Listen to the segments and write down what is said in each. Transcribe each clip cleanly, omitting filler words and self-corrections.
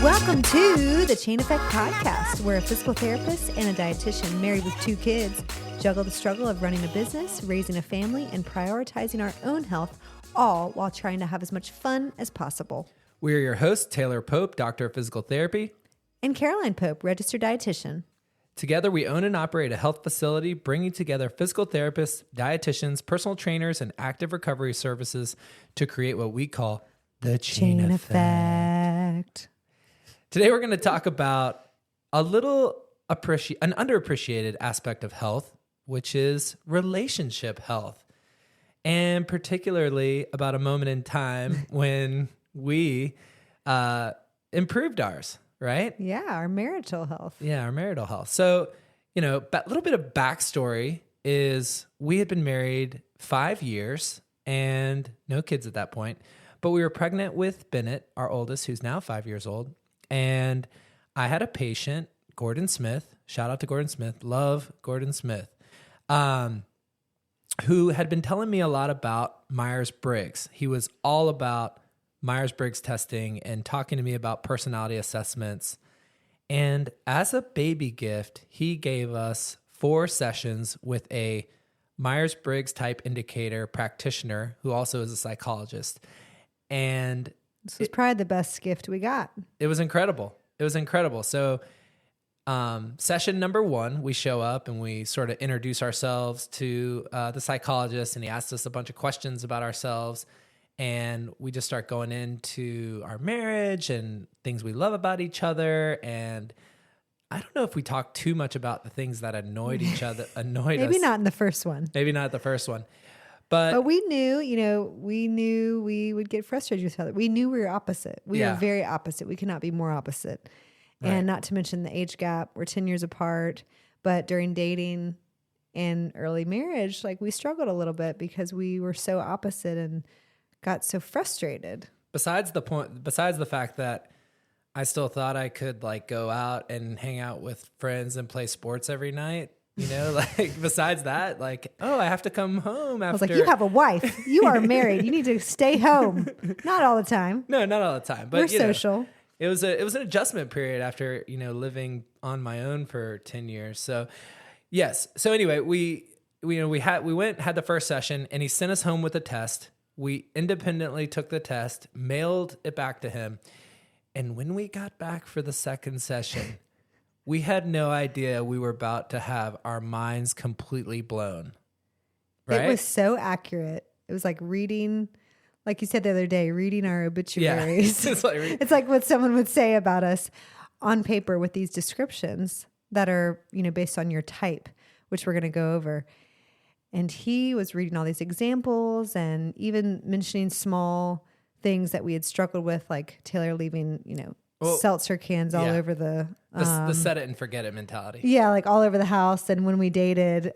Welcome to the Chain Effect Podcast, where a physical therapist and a dietitian married with 2 kids juggle the struggle of running a business, raising a family, and prioritizing our own health, all while trying to have as much fun as possible. We're your hosts, Taylor Pope, Doctor of Physical Therapy. And Caroline Pope, registered dietitian. Together, we own and operate a health facility, bringing together physical therapists, dietitians, personal trainers, and active recovery services to create what we call the Chain Effect. Today, we're going to talk about an underappreciated aspect of health, which is relationship health, and particularly about a moment in time when we improved ours. Right? Yeah, our marital health. Yeah, our marital health. So, a little bit of backstory is we had been married 5 years and no kids at that point, but we were pregnant with Bennett, our oldest, who's now 5 years old. And I had a patient, Gordon Smith, shout out to Gordon Smith, love Gordon Smith, who had been telling me a lot about Myers Briggs. He was all about Myers Briggs testing and talking to me about personality assessments. And as a baby gift, he gave us 4 sessions with a Myers Briggs type indicator practitioner who also is a psychologist. And this was probably the best gift we got. It was incredible. So session number 1, we show up and we sort of introduce ourselves to the psychologist, and he asked us a bunch of questions about ourselves. And we just start going into our marriage and things we love about each other. And I don't know if we talked too much about the things that annoyed each other, Maybe us. not in the first one. Maybe not the first one. But we knew, we would get frustrated with each other. We knew we were opposite. We were very opposite. We could not be more opposite. Right. And not to mention the age gap. We're 10 years apart. But during dating and early marriage, we struggled a little bit because we were so opposite and got so frustrated. Besides the fact that I still thought I could go out and hang out with friends and play sports every night, besides that, I have to come home after. I was like, you have a wife, you are married, you need to stay home. Not all the time. No, not all the time. But we're social. It was an adjustment period after, living on my own for 10 years. So yes. So anyway, we had the first session and he sent us home with a test. We independently took the test, mailed it back to him. And when we got back for the second session, we had no idea we were about to have our minds completely blown. Right? It was so accurate. It was like reading, like you said the other day, reading our obituaries. Yeah. It's like what someone would say about us on paper with these descriptions that are, based on your type, which we're going to go over. And he was reading all these examples and even mentioning small things that we had struggled with, like Taylor leaving, seltzer cans all over the set it and forget it mentality. Yeah, all over the house. And when we dated,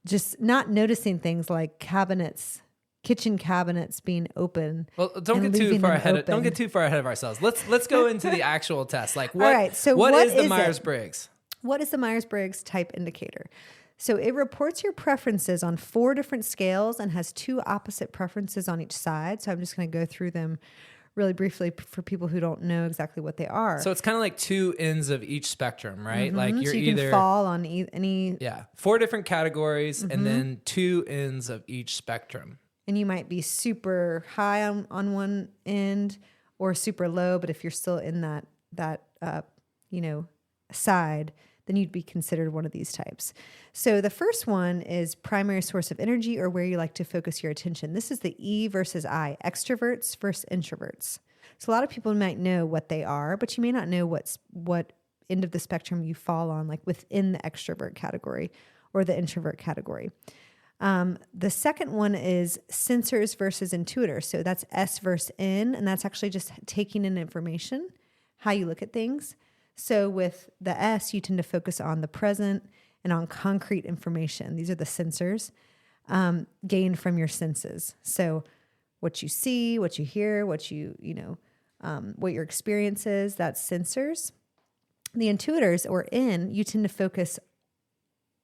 just not noticing things like kitchen cabinets being open. Well, don't get too far ahead of ourselves. Let's go into the actual test. All right, so what is the Myers Briggs? What is the Myers Briggs type indicator? So it reports your preferences on 4 different scales and has 2 opposite preferences on each side. So I'm just going to go through them really briefly for people who don't know exactly what they are. So it's kind of like 2 ends of each spectrum, right? Mm-hmm. You're so you can fall on any... Yeah, 4 different categories and then 2 ends of each spectrum. And you might be super high on one end or super low, but if you're still in that side, then you'd be considered one of these types. So the first one is primary source of energy, or where you like to focus your attention. This is the E versus I, extroverts versus introverts. So a lot of people might know what they are, but you may not know what end of the spectrum you fall on, within the extrovert category or the introvert category. The second one is sensors versus intuitors. So that's S versus N, and that's actually just taking in information, how you look at things. So with the S, you tend to focus on the present and on concrete information. These are the sensors gained from your senses. So what you see, what you hear, what what your experience is, that's sensors. The intuitors, or N, you tend to focus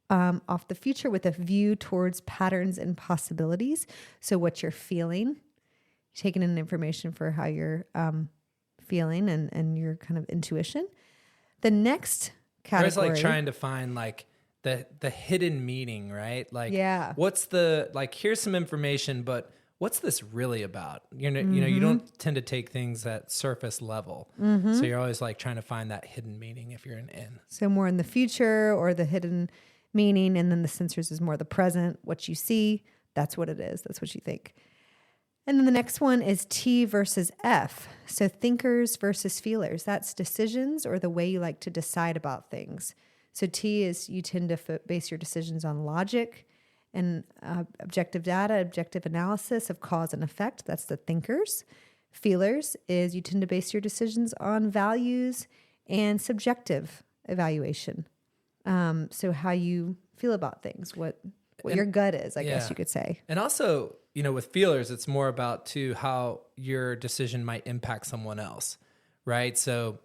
off the future with a view towards patterns and possibilities. So what you're feeling, taking in information for how you're feeling and your kind of intuition. The next I was category. like trying to find like the hidden meaning, right? Like, Yeah. what's the, like, here's some information, but what's this really about? You know, you don't tend to take things at surface level. So you're always like trying to find that hidden meaning if you're an N. So more in the future or the hidden meaning. And then the sensors is more the present, what you see. That's what it is. That's what you think. And then the next one is T versus F. So thinkers versus feelers. That's decisions or the way you like to decide about things. So T is you tend to base your decisions on logic and objective data, objective analysis of cause and effect. That's the thinkers. Feelers is you tend to base your decisions on values and subjective evaluation. So how you feel about things, what your gut is, I guess you could say. And also, you know, with feelers, it's more about too how your decision might impact someone else, right? So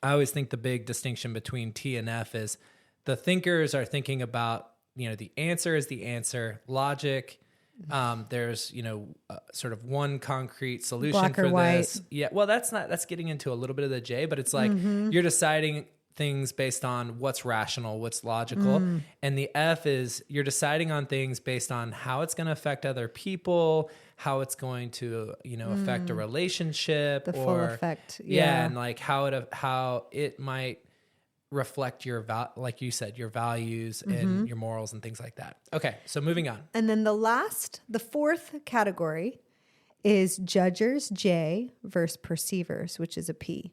I always think the big distinction between T and F is the thinkers are thinking about, you know, the answer is the answer, logic. There's, you know, sort of one concrete solution Black or for white. this. Yeah. Well, that's getting into a little bit of the J, but it's like you're deciding things based on what's rational, what's logical. And the F is you're deciding on things based on how it's going to affect other people, how it's going to, you know, affect a relationship, The full effect. Yeah. And like how it might reflect your, like you said, your values and your morals and things like that. Okay. So moving on. And then the fourth category is judgers, J, versus perceivers, which is a P.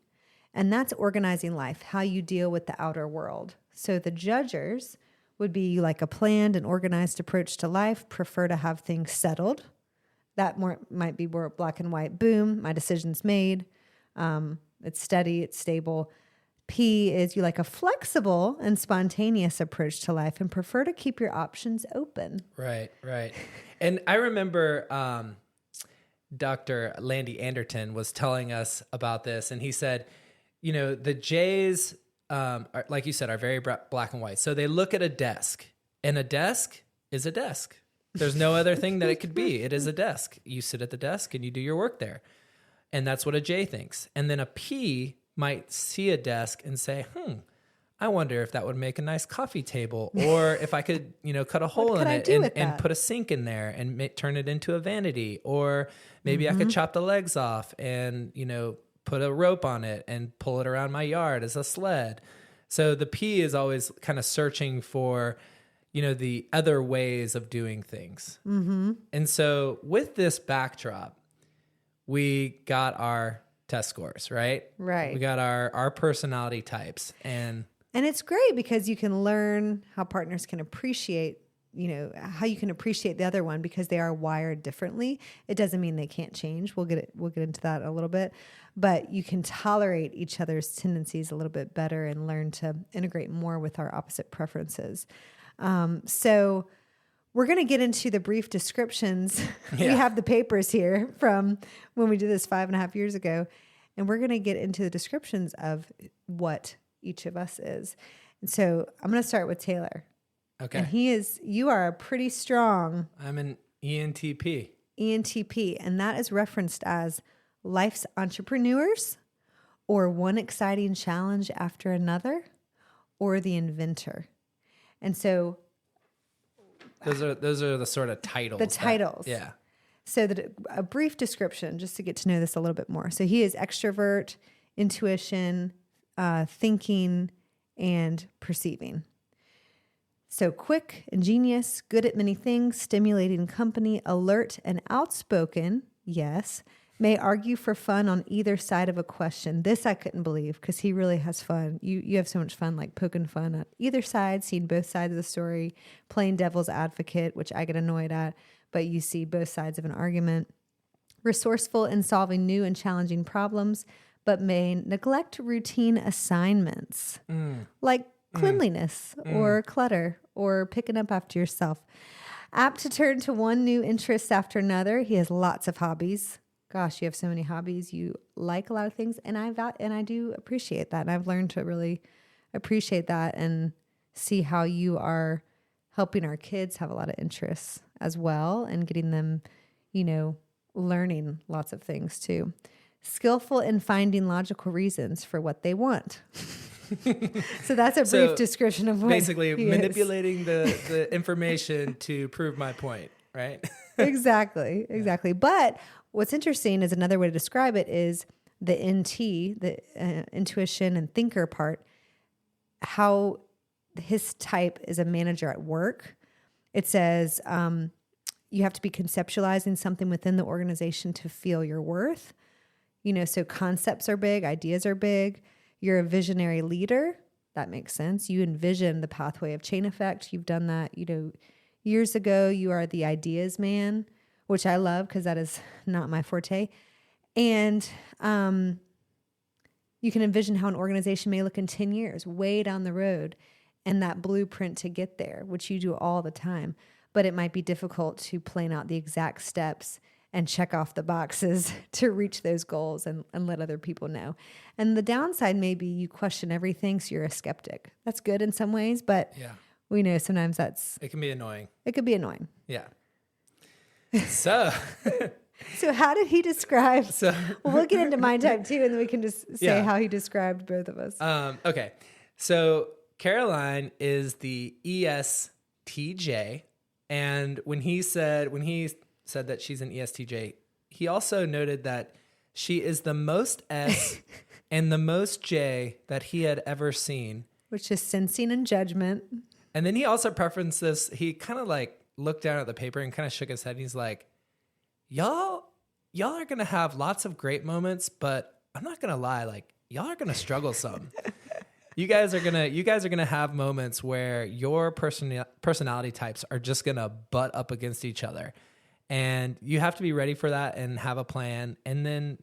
And that's organizing life, how you deal with the outer world. So the judgers would be like a planned and organized approach to life, prefer to have things settled. That might be more black and white. Boom, my decision's made. It's steady, it's stable. P is you like a flexible and spontaneous approach to life and prefer to keep your options open. Right. And I remember Dr. Landy Anderton was telling us about this, and he said, you know, the J's, are, like you said, are very black and white. So they look at a desk, and a desk is a desk. There's no other thing that it could be. It is a desk. You sit at the desk and you do your work there. And that's what a J thinks. And then a P might see a desk and say, I wonder if that would make a nice coffee table, or if I could, you know, cut a hole in it and put a sink in there and turn it into a vanity, or maybe I could chop the legs off and, you know, put a rope on it and pull it around my yard as a sled. So the P is always kind of searching for, you know, the other ways of doing things. And so with this backdrop, we got our test scores, right? Right. We got our personality types. And it's great because you can learn how partners can appreciate, you know, how you can appreciate the other one because they are wired differently. It doesn't mean they can't change. We'll get into that a little bit, but you can tolerate each other's tendencies a little bit better and learn to integrate more with our opposite preferences. So we're going to get into the brief descriptions. Yeah. We have the papers here from when we did this 5.5 years ago, and we're going to get into the descriptions of what each of us is. And so I'm going to start with Taylor. Okay. And you are a pretty strong I'm an ENTP. ENTP, and that is referenced as life's entrepreneurs, or one exciting challenge after another, or the inventor. And so those are the sort of titles. the titles. Yeah. So a brief description, just to get to know this a little bit more. So he is extrovert, intuition, thinking, and perceiving. So quick, ingenious, good at many things, stimulating company, alert and outspoken, yes, may argue for fun on either side of a question. This I couldn't believe because he really has fun. You have so much fun, like poking fun at either side, seeing both sides of the story, playing devil's advocate, which I get annoyed at, but you see both sides of an argument. Resourceful in solving new and challenging problems, but may neglect routine assignments like cleanliness or clutter or picking up after yourself. Apt to turn to one new interest after another. He has lots of hobbies. Gosh, you have so many hobbies. You like a lot of things, and I do appreciate that. And I've learned to really appreciate that and see how you are helping our kids have a lot of interests as well and getting them, you know, learning lots of things too. skillful in finding logical reasons for what they want. So that's a brief description of what basically he manipulating the information to prove my point, right? Exactly. But what's interesting is another way to describe it is the NT, the intuition and thinker part, how his type is a manager at work. It says you have to be conceptualizing something within the organization to feel your worth. So concepts are big, ideas are big. You're a visionary leader. That makes sense. You envision the pathway of chain effect. You've done that, years ago. You are the ideas man, which I love because that is not my forte. And you can envision how an organization may look in 10 years, way down the road, and that blueprint to get there, which you do all the time. But it might be difficult to plan out the exact steps and check off the boxes to reach those goals and let other people know. And the downside may be you question everything, so you're a skeptic. That's good in some ways, but we know sometimes it can be annoying. It could be annoying. Yeah. So... So how did he describe? We'll get into my type too, and then we can just say how he described both of us. Okay. So Caroline is the ESTJ. And when he said that she's an ESTJ, he also noted that she is the most S and the most J that he had ever seen. Which is sensing and judgment. And then he also preferenced this. He kind of like looked down at the paper and kind of shook his head. And he's like, y'all are going to have lots of great moments, but I'm not going to lie. Like, y'all are going to struggle some. You guys are going to have moments where your personality types are just going to butt up against each other. And you have to be ready for that and have a plan. And then,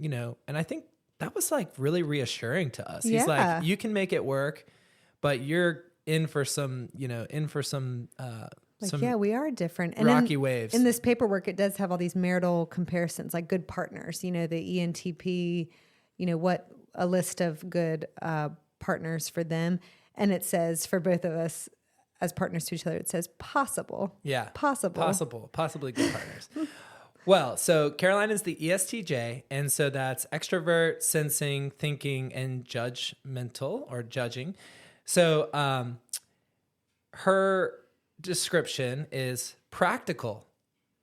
and I think that was like really reassuring to us. He's like, you can make it work, but you're in for some, we are different. And rocky waves. In this paperwork, it does have all these marital comparisons, like good partners, the ENTP, what a list of good partners for them. And it says for both of us as partners to each other, it says possible. Yeah. Possibly good partners. Well, so Caroline is the ESTJ. And so that's extrovert, sensing, thinking, and judgmental or judging. So her description is practical,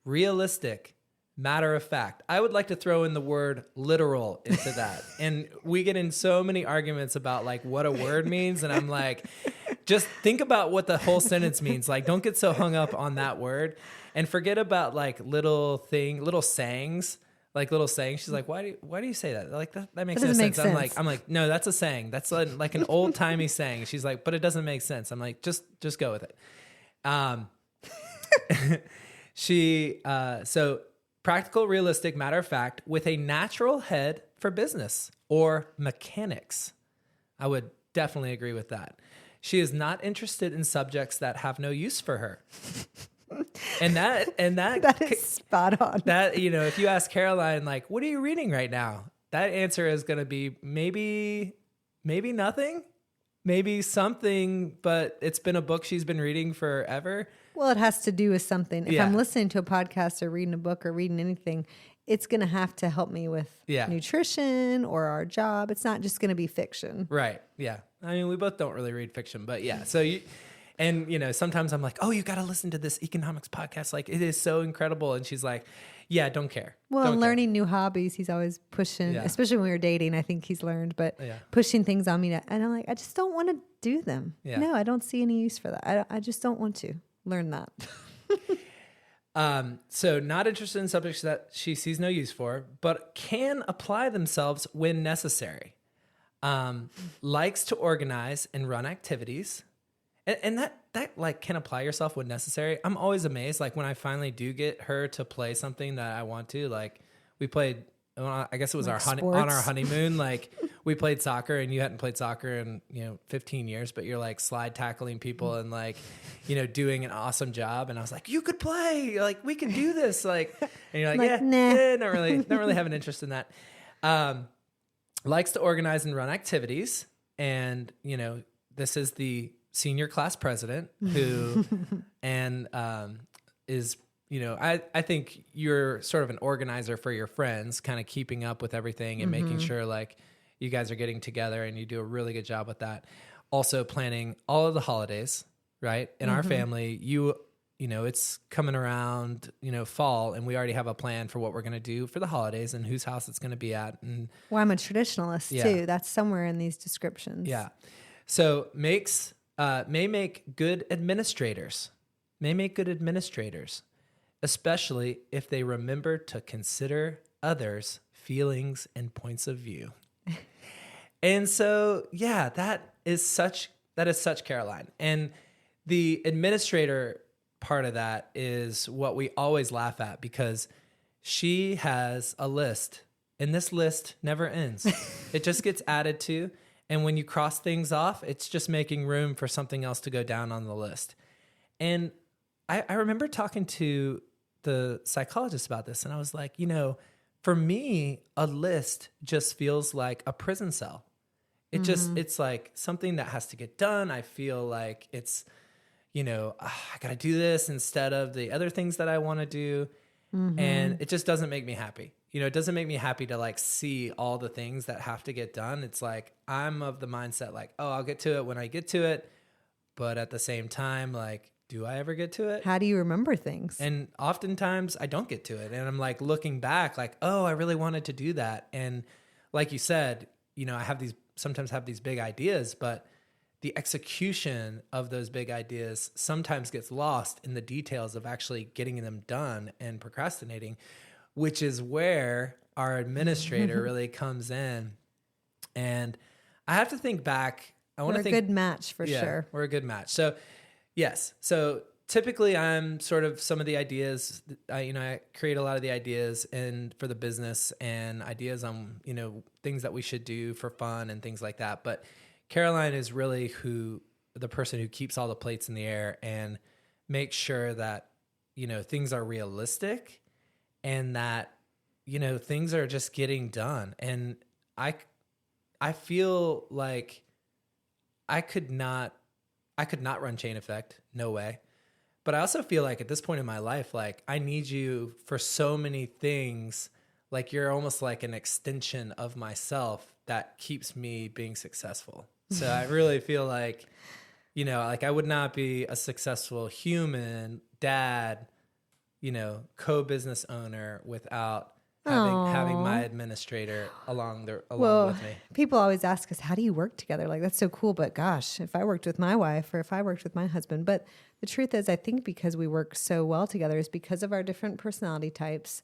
realistic, matter of fact. I would like to throw in the word literal into that. And we get in so many arguments about like what a word means. And I'm like, just think about what the whole sentence means. Like, don't get so hung up on that word and forget about like little sayings. She's like, why do you say that? Like that makes no sense. I'm like, no, that's a saying. That's like an old timey saying. She's like, but it doesn't make sense. I'm like, just go with it. So practical, realistic, matter of fact, with a natural head for business or mechanics. I would definitely agree with that. She is not interested in subjects that have no use for her. And that that is spot on. That, if you ask Caroline, like, what are you reading right now? That answer is going to be maybe nothing, maybe something, but it's been a book she's been reading forever. Well, it has to do with something. If I'm listening to a podcast or reading a book or reading anything, it's going to have to help me with nutrition or our job. It's not just going to be fiction. Right. Yeah. I mean, we both don't really read fiction, but yeah. So sometimes I'm like, oh, you got to listen to this economics podcast. Like, it is so incredible. And she's like, yeah, don't care. Well, learning new hobbies, he's always pushing, especially when we were dating. I think he's learned, but pushing things on me. And I'm like, I just don't want to do them. Yeah. No, I don't see any use for that. I just don't want to learn that. So not interested in subjects that she sees no use for, but can apply themselves when necessary. Likes to organize and run activities. And that like can apply yourself when necessary. I'm always amazed. Like when I finally do get her to play something that I want to, like we played, I guess it was on our honeymoon. Like we played soccer and you hadn't played soccer in, 15 years, but you're like slide tackling people and like, doing an awesome job. And I was like, you could play, like we can do this. Like, and you're like, nah. Not really have an interest in that. Likes to organize and run activities. And, this is the senior class president who, and, is, I think you're sort of an organizer for your friends, kind of keeping up with everything and making sure like you guys are getting together, and you do a really good job with that. Also planning all of the holidays, right? In our family, it's coming around, fall, and we already have a plan for what we're going to do for the holidays and whose house it's going to be at. And well, I'm a traditionalist too. That's somewhere in these descriptions. Yeah. So may make good administrators, especially if they remember to consider others' feelings and points of view. And so, yeah, that is such Caroline. And the administrator part of that is what we always laugh at, because she has a list, and this list never ends. It just gets added to. And when you cross things off, it's just making room for something else to go down on the list. And I remember talking to the psychologist about this, and I was like, for me, a list just feels like a prison cell. It's like something that has to get done. I feel like it's, I got to do this instead of the other things that I want to do. And it just doesn't make me happy. It doesn't make me happy to like see all the things that have to get done. It's like, I'm of the mindset like, oh, I'll get to it when I get to it. But at the same time, like, do I ever get to it? How do you remember things? And oftentimes I don't get to it. And I'm like looking back like, oh, I really wanted to do that. And like you said, I sometimes have these big ideas, but the execution of those big ideas sometimes gets lost in the details of actually getting them done and procrastinating, which is where our administrator really comes in. And I have to think back. We're a good match for sure. We're a good match. So yes. So typically I'm sort of some of the ideas, I create a lot of the ideas and for the business and ideas on, things that we should do for fun and things like that. But Caroline is really the person who keeps all the plates in the air and makes sure that, things are realistic and that, things are just getting done. And I feel like I could not run Chain Effect. No way. But I also feel like at this point in my life, like I need you for so many things. Like you're almost like an extension of myself that keeps me being successful. So I really feel like, like I would not be a successful human, dad, co-business owner without having my administrator along with me. People always ask us, how do you work together? Like, that's so cool. But gosh, if I worked with my wife or if I worked with my husband. But the truth is, I think because we work so well together is because of our different personality types.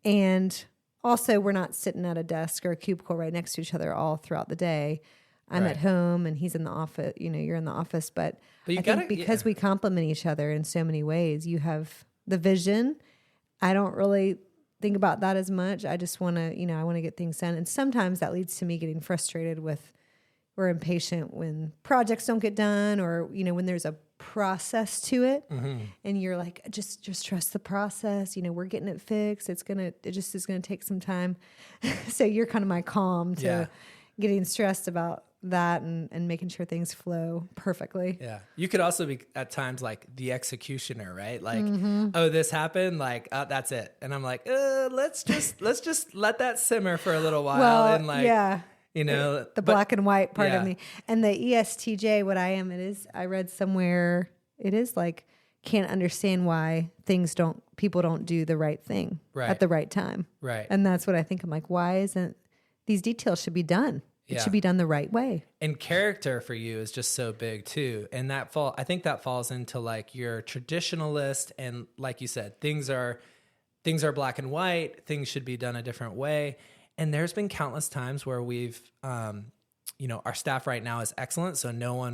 And also, we're not sitting at a desk or a cubicle right next to each other all throughout the day. I'm at home and he's in the office, you're in the office. But I think because we complement each other in so many ways, you have the vision. I don't really think about that as much. I just want to, I want to get things done. And sometimes that leads to me getting frustrated or impatient when projects don't get done or, when there's a process to it and you're like, just trust the process. We're getting it fixed. It just is going to take some time. So you're kind of my calm to getting stressed about that and making sure things flow perfectly. Yeah. You could also be at times like the executioner, right? Like, oh, this happened. Like, that's it. And I'm like, let's just let that simmer for a little while. Well, and like, the black and white part of me. And the ESTJ, what I am, I read somewhere, it is like, can't understand why people don't do the right thing at the right time. Right. And that's what I think. I'm like, why isn't these details should be done? It should be done the right way. And character for you is just so big too. And I think that falls into like your traditionalist. And like you said, things are black and white. Things should be done a different way. And there's been countless times where we've, our staff right now is excellent. So none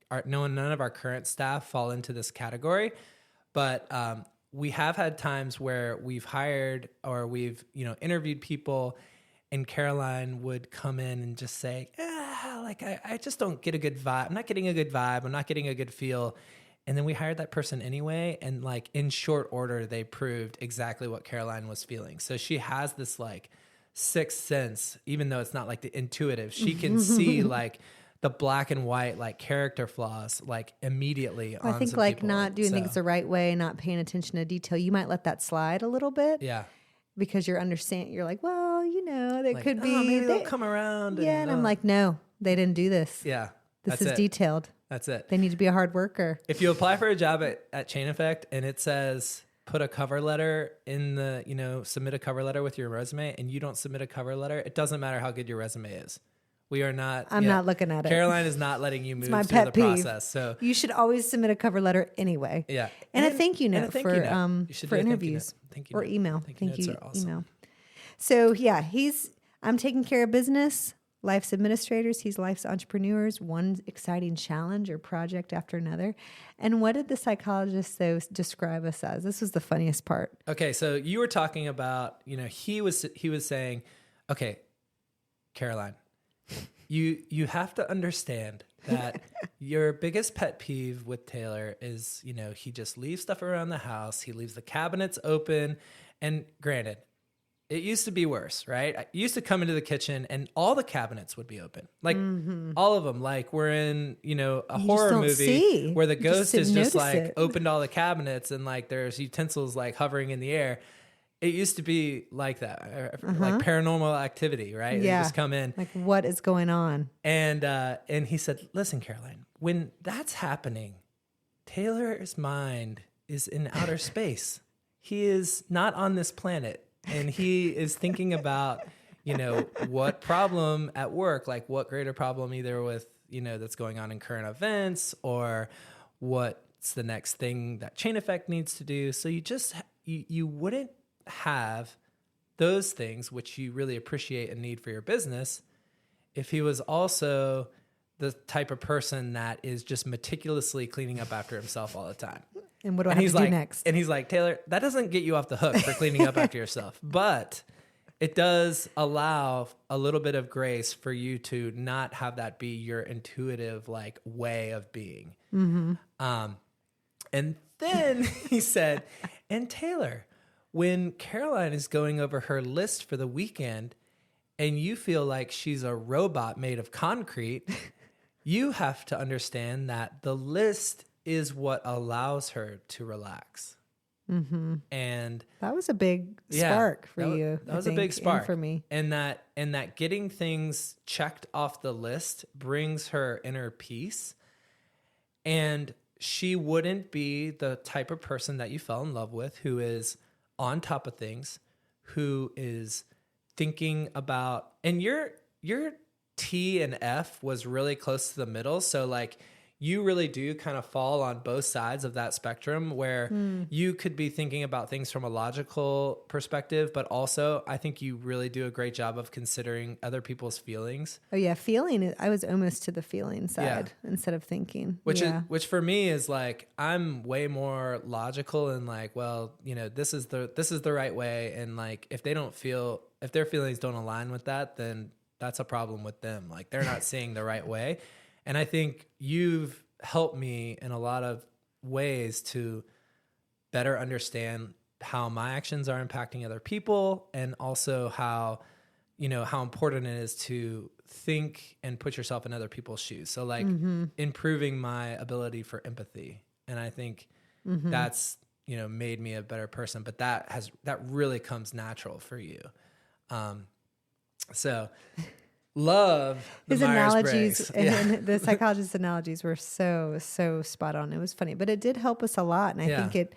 of our current staff fall into this category. But we have had times where we've hired or we've, interviewed people, and Caroline would come in and just say, I just don't get a good vibe. I'm not getting a good vibe. I'm not getting a good feel. And then we hired that person anyway. And like in short order, they proved exactly what Caroline was feeling. So she has this like sixth sense, even though it's not like the intuitive, she can see like the black and white like character flaws like immediately I on think some like people. not doing things the right way, not paying attention to detail, you might let that slide a little bit. Yeah. Because you're like, well, there Like, could be. maybe they'll come around. Yeah, and I'm like, no, they didn't do this. Yeah. This is detailed. That's it. They need to be a hard worker. If you apply for a job at Chain Effect and it says put a cover letter in the, submit a cover letter with your resume, and you don't submit a cover letter, it doesn't matter how good your resume is. We are not. I'm not looking at it. Caroline is not letting you move my through the pet peeve. process. So you should always submit a cover letter anyway. Yeah. And a thank you note for interviews or email. Thank you awesome. Email. So yeah, I'm taking care of business. Life's administrators, he's life's entrepreneurs, one exciting challenge or project after another. And what did the psychologist, though, describe us as? This was the funniest part. Okay, so you were talking about, he was saying, okay, Caroline, you have to understand that your biggest pet peeve with Taylor is, he just leaves stuff around the house. He leaves the cabinets open. And granted, it used to be worse, right? I used to come into the kitchen and all the cabinets would be open. Like all of them. Like we're in, a horror movie where the ghost is just like opened all the cabinets and like there's utensils like hovering in the air. It used to be like that, like paranormal activity, right? Yeah. You just come in. Like what is going on? And he said, listen, Caroline, when that's happening, Taylor's mind is in outer space. He is not on this planet. And he is thinking about, what problem at work, like what greater problem either with, that's going on in current events or what's the next thing that Chain Effect needs to do. So you wouldn't have those things, which you really appreciate and need for your business, if he was also the type of person that is just meticulously cleaning up after himself all the time. And what do I have to do next? And he's like, Taylor, that doesn't get you off the hook for cleaning up after yourself, but it does allow a little bit of grace for you to not have that be your intuitive like way of being. Mm-hmm. And then he said, and Taylor, when Caroline is going over her list for the weekend and you feel like she's a robot made of concrete, you have to understand that the list is what allows her to relax. Mm-hmm. And that was a big spark for you. That was a big spark for me. And that getting things checked off the list brings her inner peace. And she wouldn't be the type of person that you fell in love with, who is on top of things, who is thinking about, and your T and F was really close to the middle. So like, you really do kind of fall on both sides of that spectrum where you could be thinking about things from a logical perspective, but also I think you really do a great job of considering other people's feelings. Oh yeah. I was almost to the feeling side instead of thinking. Which for me is like, I'm way more logical and like, well, this is the right way. And like, if their feelings don't align with that, then that's a problem with them. Like they're not seeing the right way. And I think you've helped me in a lot of ways to better understand how my actions are impacting other people, and also how important it is to think and put yourself in other people's shoes. So like improving my ability for empathy. And I think that's, made me a better person, but that really comes natural for you. So love his Myers analogies Briggs. and the psychologist's analogies were so spot on. It was funny, but it did help us a lot. And I think it,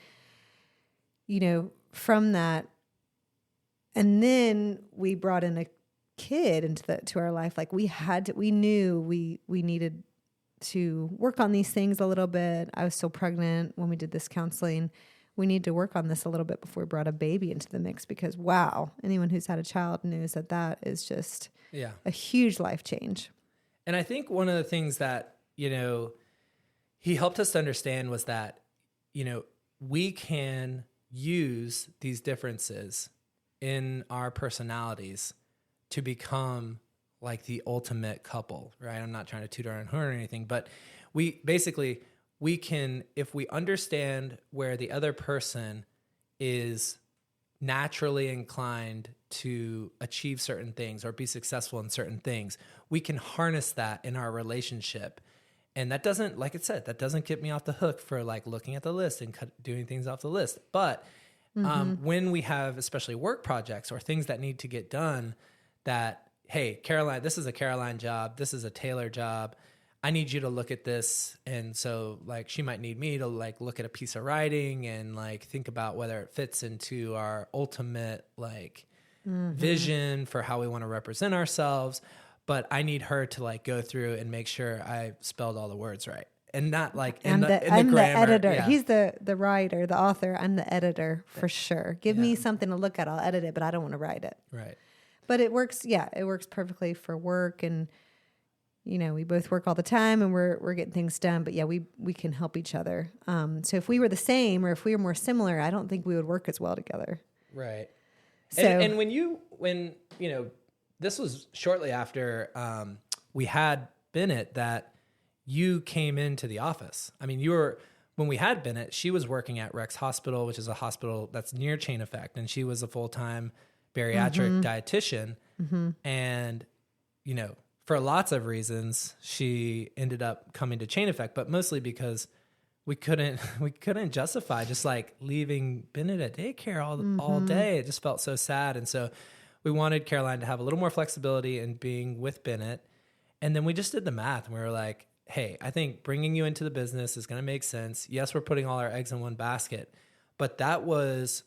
from that, and then we brought in a kid to our life. Like we knew we needed to work on these things a little bit. I was still pregnant when we did this counseling. We need to work on this a little bit before we brought a baby into the mix, because wow, anyone who's had a child knows that is just a huge life change. And I think one of the things that, he helped us to understand was that, we can use these differences in our personalities to become like the ultimate couple, right? I'm not trying to toot our own horn or anything, but we can, if we understand where the other person is naturally inclined to achieve certain things or be successful in certain things, we can harness that in our relationship. And that doesn't, like it said, that doesn't get me off the hook for like looking at the list and doing things off the list. But when we have especially work projects or things that need to get done that, hey, Caroline, this is a Caroline job. This is a Taylor job. I need you to look at this. And so like, she might need me to like look at a piece of writing and like think about whether it fits into our ultimate like vision for how we want to represent ourselves. But I need her to like go through and make sure I spelled all the words right. And not like in the grammar. The editor. Yeah. He's the writer, the author. I'm the editor for sure. Give me something to look at. I'll edit it, but I don't want to write it. Right. But it works. Yeah, it works perfectly for work. And, you know, we both work all the time and we're getting things done. But yeah, we can help each other. So if we were the same or if we were more similar, I don't think we would work as well together. Right. So, and when you know, this was shortly after we had Bennett that you came into the office. I mean, when we had Bennett, she was working at Rex Hospital, which is a hospital that's near Chain Effect. And she was a full-time bariatric dietitian. And, you know, for lots of reasons, she ended up coming to Chain Effect, but mostly because we couldn't justify just like leaving Bennett at daycare all day. It just felt so sad. And so we wanted Caroline to have a little more flexibility in being with Bennett. And then we just did the math and we were like, hey, I think bringing you into the business is going to make sense. Yes, we're putting all our eggs in one basket, but that was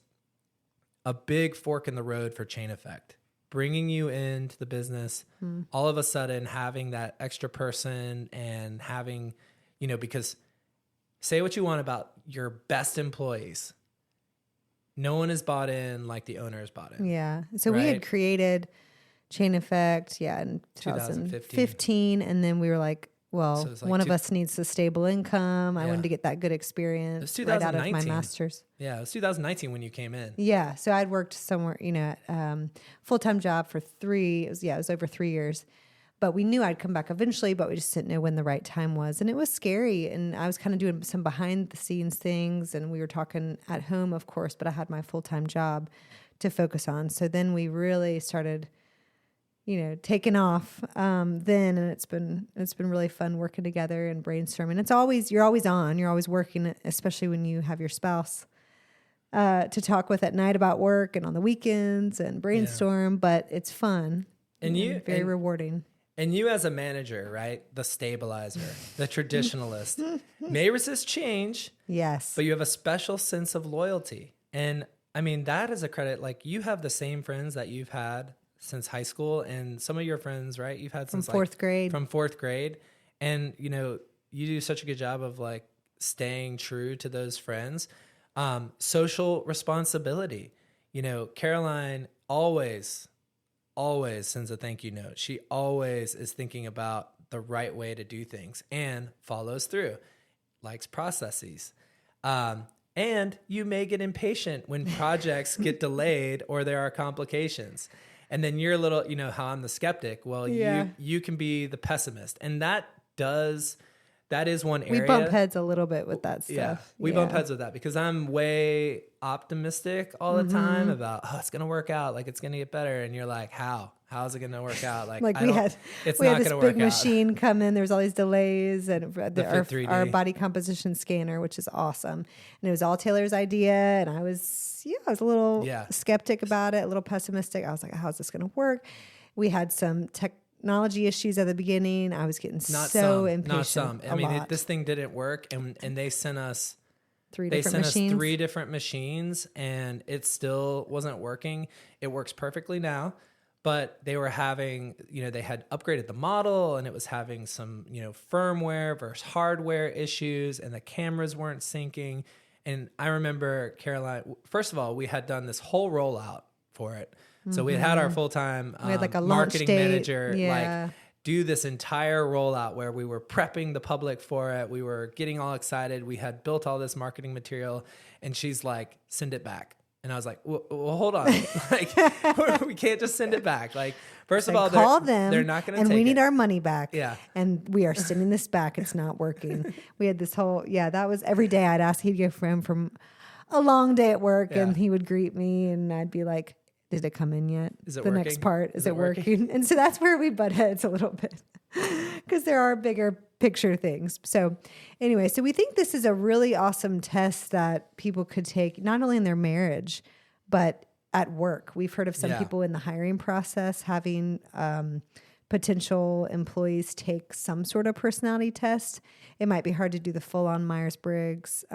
a big fork in the road for Chain Effect. Bringing you into the business, all of a sudden having that extra person and having, you know, because say what you want about your best employees. No one is bought in like the owner is bought in. Yeah. So we had created Chain Effect, in 2015. And then we were like, well, so one of us needs a stable income. I wanted to get that good experience right out of my master's. Yeah, it was 2019 when you came in. Yeah, so I'd worked somewhere, full-time job for it was over 3 years. But we knew I'd come back eventually, but we just didn't know when the right time was. And it was scary. And I was kind of doing some behind-the-scenes things. And we were talking at home, of course, but I had my full-time job to focus on. So then we really started taking off then, and it's been really fun working together and brainstorming. You're always on, you're always working, especially when you have your spouse to talk with at night about work and on the weekends and brainstorm, but it's fun and very rewarding. And you as a manager, right? The stabilizer, the traditionalist, may resist change. Yes. But you have a special sense of loyalty. And I mean, that is a credit. Like you have the same friends that you've had since high school, and some of your friends, right? You've had since from fourth grade. And, you do such a good job of like staying true to those friends. Social responsibility. Caroline always sends a thank you note. She always is thinking about the right way to do things and follows through, likes processes. And you may get impatient when projects get delayed or there are complications. And then you're a little, how I'm the skeptic. Well, you can be the pessimist. And that is one area. We bump heads a little bit with that stuff. Yeah, we bump heads with that because I'm way optimistic all the time about, it's going to work out. Like, it's going to get better. And you're like, how? How's it going to work out? Like we had this big machine come in. There was all these delays and our body composition scanner, which is awesome. And it was all Taylor's idea. And I was a little skeptic about it, a little pessimistic. I was like, how's this going to work? We had some technology issues at the beginning. I was getting impatient. Not some. I mean, this thing didn't work, and they sent us three different machines, and it still wasn't working. It works perfectly now, but they were having, they had upgraded the model, and it was having some, firmware versus hardware issues, and the cameras weren't syncing. And I remember Caroline. First of all, we had done this whole rollout for it. So we had our full-time we had like a marketing manager like do this entire rollout where we were prepping the public for it. We were getting all excited. We had built all this marketing material, and she's like, send it back. And I was like, well hold on. Like, we can't just send it back. Like, first of all, call them. They're not going to take it. And we need our money back. Yeah. And we are sending this back. It's not working. We had this whole, that was every day I'd ask, he'd go from a long day at work and he would greet me and I'd be like, did it come in yet? Is it the working? next part, is it working? And so that's where we butt heads a little bit because there are bigger picture things. So anyway, so we think this is a really awesome test that people could take not only in their marriage, but at work. We've heard of some people in the hiring process having potential employees take some sort of personality test. It might be hard to do the full-on Myers Briggs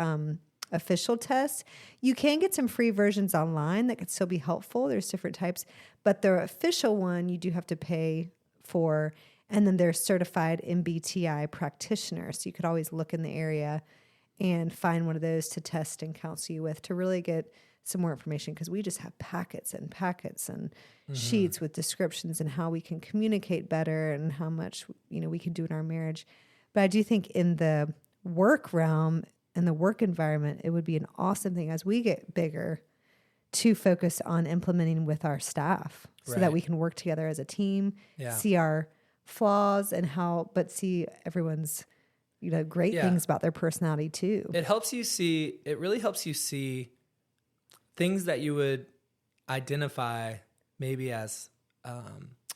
official test. You can get some free versions online that could still be helpful. There's different types, but the official one you do have to pay for. And then there's certified MBTI practitioner. So you could always look in the area and find one of those to test and counsel you with to really get some more information, because we just have packets and packets and sheets with descriptions and how we can communicate better and how much, we can do in our marriage. But I do think in the work realm and the work environment, it would be an awesome thing as we get bigger to focus on implementing with our staff so that we can work together as a team, see our flaws and but see everyone's, great things about their personality too. It really helps you see things that you would identify maybe as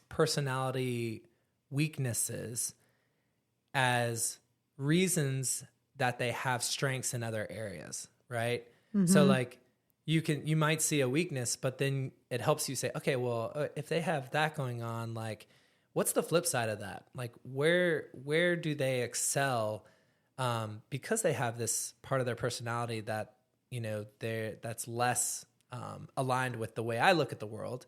personality weaknesses as reasons that they have strengths in other areas, right? So like you might see a weakness, but then it helps you say, okay, well, if they have that going on, like what's the flip side of that? Like where do they excel because they have this part of their personality that, that's less aligned with the way I look at the world.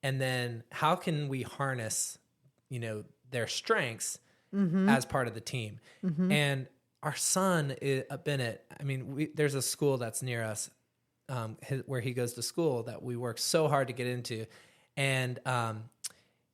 And then how can we harness, their strengths as part of the team? And our son, Bennett, there's a school that's near us where he goes to school that we work so hard to get into. And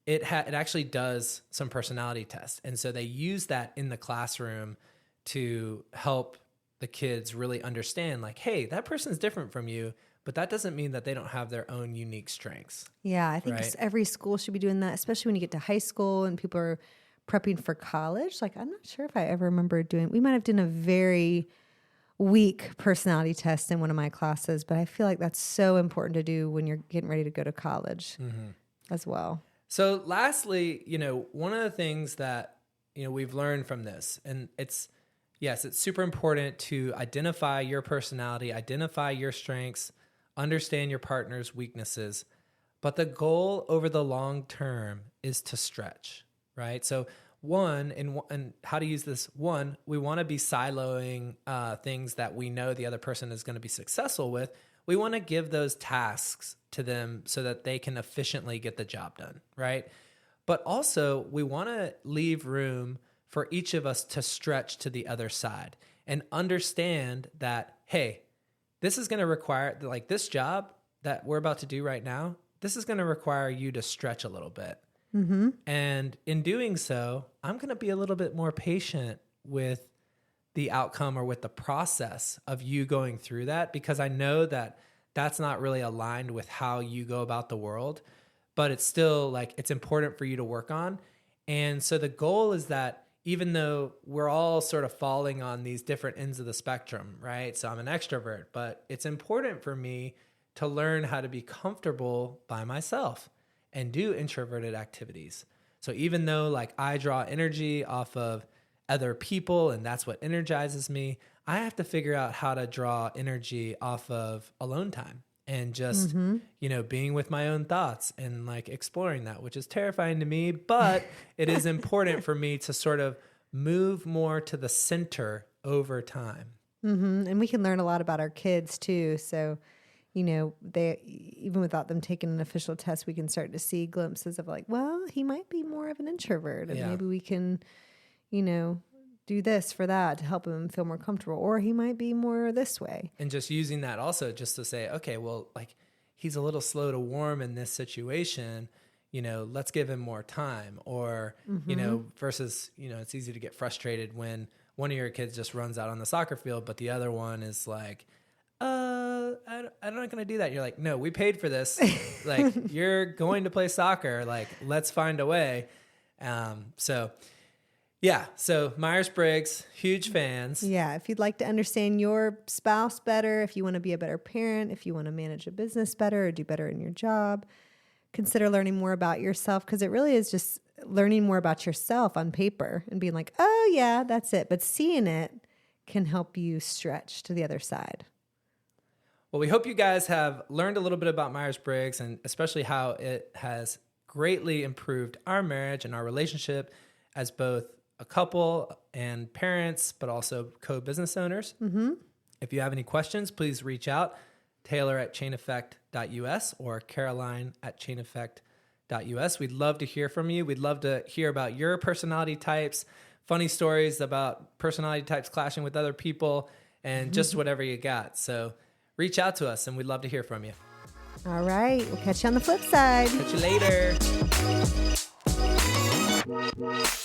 it actually does some personality tests. And so they use that in the classroom to help the kids really understand, like, hey, that person's different from you, but that doesn't mean that they don't have their own unique strengths. Yeah, I think every school should be doing that, especially when you get to high school and people are prepping for college. Like, I'm not sure if I ever remember we might have done a very weak personality test in one of my classes, but I feel like that's so important to do when you're getting ready to go to college as well. So lastly, one of the things that, we've learned from this, and it's super important to identify your personality, identify your strengths, understand your partner's weaknesses. But the goal over the long term is to stretch, right? So and how to use this, we want to be siloing things that we know the other person is going to be successful with. We want to give those tasks to them so that they can efficiently get the job done, right? But also we want to leave room for each of us to stretch to the other side and understand that, hey, this is going to require, like this job that we're about to do right now, this is going to require you to stretch a little bit. And in doing so, I'm going to be a little bit more patient with the outcome or with the process of you going through that, because I know that that's not really aligned with how you go about the world, but it's still like, it's important for you to work on. And so the goal is that even though we're all sort of falling on these different ends of the spectrum, right? So I'm an extrovert, but it's important for me to learn how to be comfortable by myself and do introverted activities. So even though like I draw energy off of other people and that's what energizes me, I have to figure out how to draw energy off of alone time and just, being with my own thoughts and like exploring that, which is terrifying to me, but it is important for me to sort of move more to the center over time. And we can learn a lot about our kids too. So, they, even without them taking an official test, we can start to see glimpses of like, well, he might be more of an introvert and maybe we can, do this for that to help him feel more comfortable, or he might be more this way. And just using that also just to say, okay, well, like he's a little slow to warm in this situation, let's give him more time, or, versus, it's easy to get frustrated when one of your kids just runs out on the soccer field, but the other one is like, I'm not going to do that. You're like, no, we paid for this. Like you're going to play soccer. Like, let's find a way. So Yeah. So Myers Briggs, huge fans. Yeah. If you'd like to understand your spouse better, if you want to be a better parent, if you want to manage a business better or do better in your job, consider learning more about yourself, because it really is just learning more about yourself on paper and being like, oh, yeah, that's it. But seeing it can help you stretch to the other side. Well, we hope you guys have learned a little bit about Myers Briggs, and especially how it has greatly improved our marriage and our relationship as both a couple and parents, but also co-business owners. Mm-hmm. If you have any questions, please reach out. Taylor at chaineffect.us or Caroline at chaineffect.us. We'd love to hear from you. We'd love to hear about your personality types, funny stories about personality types clashing with other people, and just whatever you got. So reach out to us, and we'd love to hear from you. All right. We'll catch you on the flip side. Catch you later.